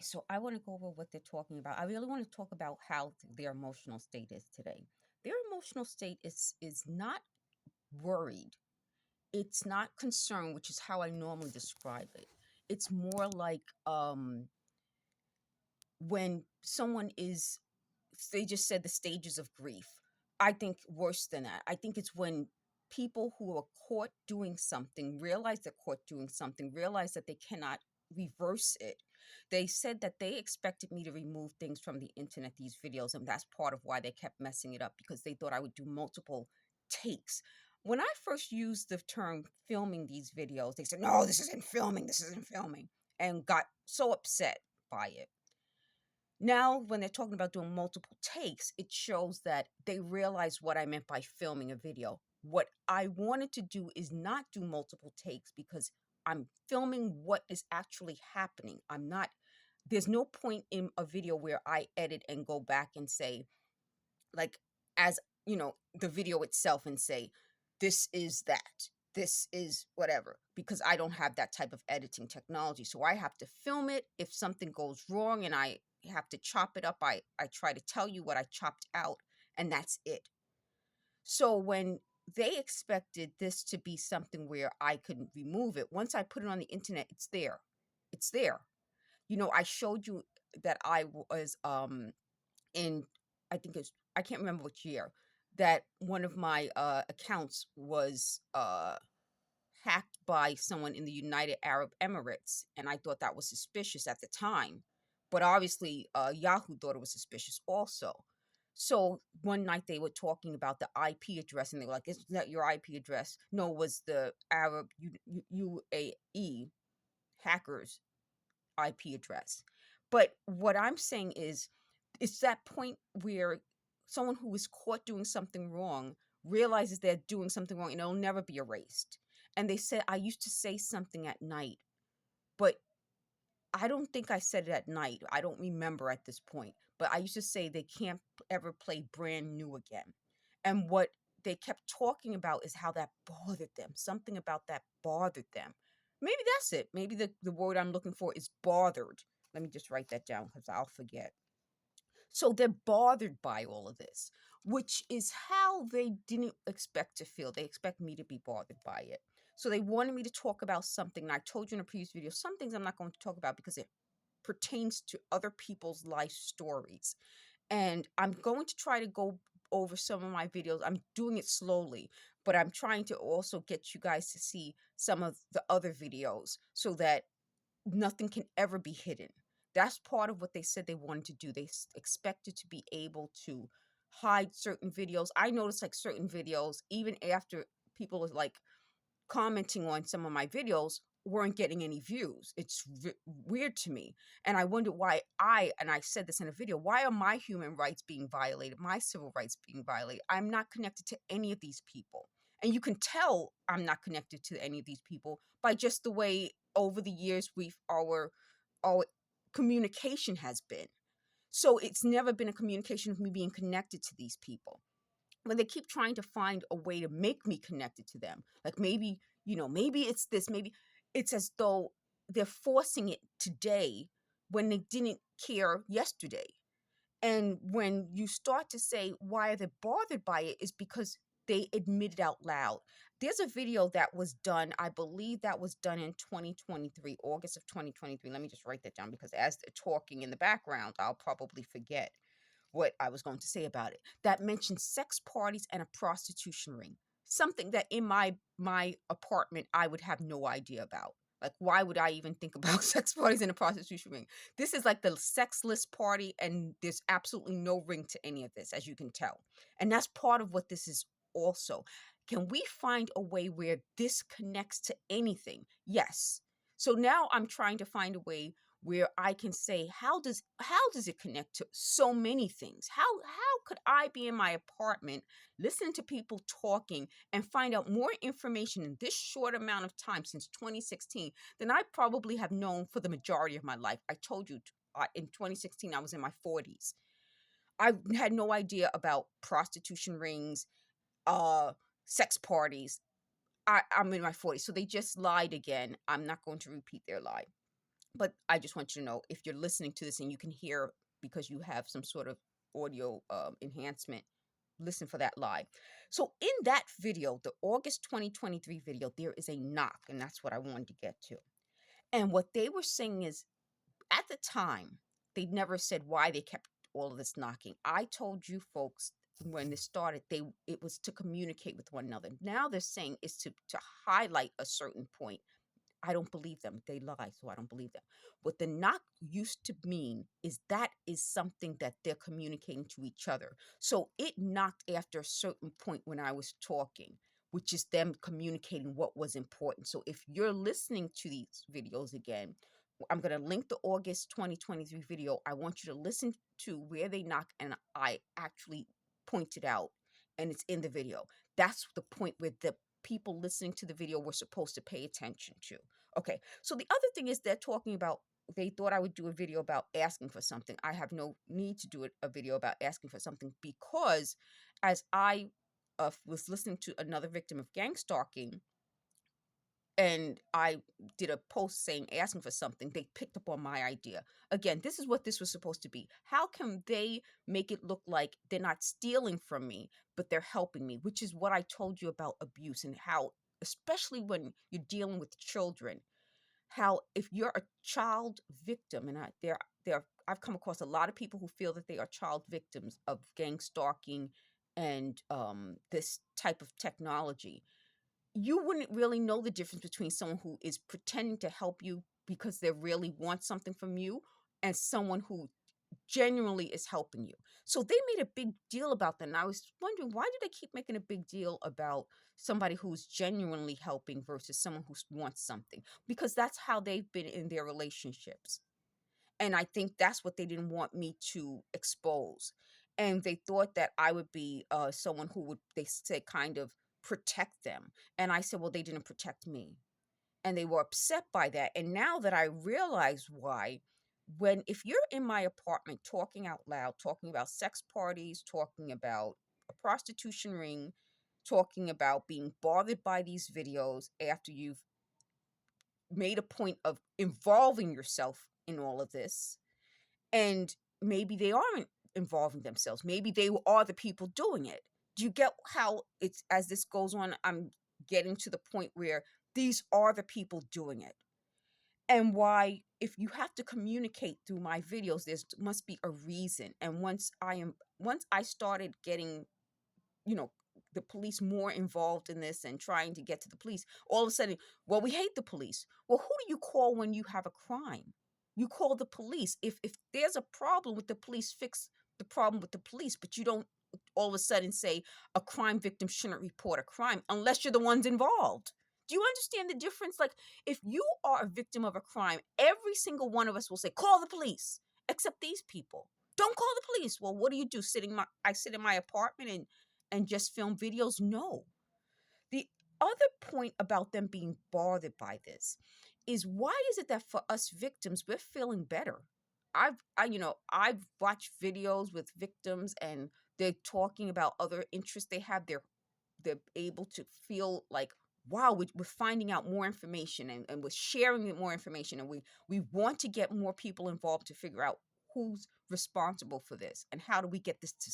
So I want to go over what they're talking about. I really want to talk about how their emotional state is today. Their emotional state is not worried. It's not concerned, which is how I normally describe it. It's more like when someone is, they just said the stages of grief. I think worse than that. I think it's when people who are caught doing something realize they're caught doing something, realize that they cannot reverse it. They said that they expected me to remove things from the internet, these videos, and that's part of why they kept messing it up, because they thought I would do multiple takes. When I first used the term filming these videos, they said, no, this isn't filming, and got so upset by it. Now, when they're talking about doing multiple takes, it shows that they realize what I meant by filming a video. What I wanted to do is not do multiple takes because I'm filming what is actually happening. There's no point in a video where I edit and go back and say, like, as the video itself, and say, this is that, this is whatever, because I don't have that type of editing technology. So I have to film it. If something goes wrong and I have to chop it up, I try to tell you what I chopped out, and that's it. So when they expected this to be something where I could remove it, once I put it on the internet, it's there. It's there. I showed you that I was in, I think it's, I can't remember which year, that one of my accounts was hacked by someone in the United Arab Emirates, and I thought that was suspicious at the time. But obviously, Yahoo thought it was suspicious also. So one night they were talking about the IP address, and they were like, "Isn't that your IP address?" No, it was the Arab UAE hackers' IP address. But what I'm saying is, it's that point where someone who is caught doing something wrong realizes they're doing something wrong, and it'll never be erased. And they said, I used to say something at night, but I don't think I said it at night. I don't remember at this point, but I used to say they can't ever play brand new again. And what they kept talking about is how that bothered them. Something about that bothered them. Maybe that's it. Maybe the word I'm looking for is bothered. Let me just write that down because I'll forget. So they're bothered by all of this, which is how they didn't expect to feel. They expect me to be bothered by it. So they wanted me to talk about something. And I told you in a previous video, some things I'm not going to talk about because it pertains to other people's life stories. And I'm going to try to go over some of my videos. I'm doing it slowly, but I'm trying to also get you guys to see some of the other videos so that nothing can ever be hidden. That's part of what they said they wanted to do. They expected to be able to hide certain videos. I noticed like certain videos, even after people was like commenting on some of my videos, weren't getting any views. It's weird to me. And I wonder why and I said this in a video, why are my human rights being violated? My civil rights being violated? I'm not connected to any of these people. And you can tell I'm not connected to any of these people by just the way over the years our communication has been. So it's never been a communication of me being connected to these people. When they keep trying to find a way to make me connected to them, like maybe, maybe it's this, maybe it's as though they're forcing it today when they didn't care yesterday. And when you start to say why they're bothered by it, is because they admit it out loud. There's a video that was done, I believe that was done in 2023, August of 2023. Let me just write that down because as they're talking in the background, I'll probably forget what I was going to say about it. That mentioned sex parties and a prostitution ring. Something that in my apartment I would have no idea about. Like, why would I even think about sex parties and a prostitution ring? This is like the sexless party, and there's absolutely no ring to any of this, as you can tell. And that's part of what this is also. Can we find a way where this connects to anything? Yes. So now I'm trying to find a way where I can say, how does it connect to so many things? How could I be in my apartment listening to people talking and find out more information in this short amount of time since 2016 than I probably have known for the majority of my life? I told you in 2016 I was in my 40s. I had no idea about prostitution rings, sex parties. I'm in my 40s, so they just lied again. I'm not going to repeat their lie. But I just want you to know, if you're listening to this and you can hear because you have some sort of audio enhancement, listen for that live. So in that video, the August 2023 video, there is a knock, and that's what I wanted to get to. And what they were saying is, at the time, they never said why they kept all of this knocking. I told you folks when this started, it was to communicate with one another. Now they're saying it's to highlight a certain point. I don't believe them. They lie, so I don't believe them. What the knock used to mean is that is something that they're communicating to each other. So it knocked after a certain point when I was talking, which is them communicating what was important. So if you're listening to these videos again, I'm going to link the August 2023 video. I want you to listen to where they knock, and I actually pointed out, and it's in the video. That's the point where the people listening to the video were supposed to pay attention to. Okay, so the other thing is they're talking about, they thought I would do a video about asking for something. I have no need to do a video about asking for something, because as I was listening to another victim of gang stalking, and I did a post saying asking for something, they picked up on my idea. Again, this is what this was supposed to be. How can they make it look like they're not stealing from me, but they're helping me, which is what I told you about abuse, and how, especially when you're dealing with children, how if you're a child victim, and I've come across a lot of people who feel that they are child victims of gang stalking and this type of technology, you wouldn't really know the difference between someone who is pretending to help you because they really want something from you, and someone who genuinely is helping you. So they made a big deal about that. And I was wondering, why do they keep making a big deal about somebody who's genuinely helping versus someone who wants something? Because that's how they've been in their relationships. And I think that's what they didn't want me to expose. And they thought that I would be someone who would, they say, kind of protect them. And I said, well, they didn't protect me. And they were upset by that. And now that I realize why, when if you're in my apartment talking out loud, talking about sex parties, talking about a prostitution ring, talking about being bothered by these videos after you've made a point of involving yourself in all of this, and maybe they aren't involving themselves, maybe they are the people doing it. Do you get how it's, as this goes on, I'm getting to the point where these are the people doing it? And why, if you have to communicate through my videos, there must be a reason. And once I started getting, you know, the police more involved in this and trying to get to the police, all of a sudden, well, we hate the police. Well, who do you call when you have a crime? You call the police. If there's a problem with the police, fix the problem with the police, but you don't all of a sudden say a crime victim shouldn't report a crime unless you're the ones involved. Do you understand the difference? Like, if you are a victim of a crime, every single one of us will say, call the police, except these people. Don't call the police. Well, what do you do? I sit in my apartment and just film videos? No. The other point about them being bothered by this is, why is it that for us victims, we're feeling better? I've watched videos with victims, and they're talking about other interests they have. They're able to feel like, wow, we're finding out more information, and we're sharing more information, and we want to get more people involved to figure out who's responsible for this and how do we get this to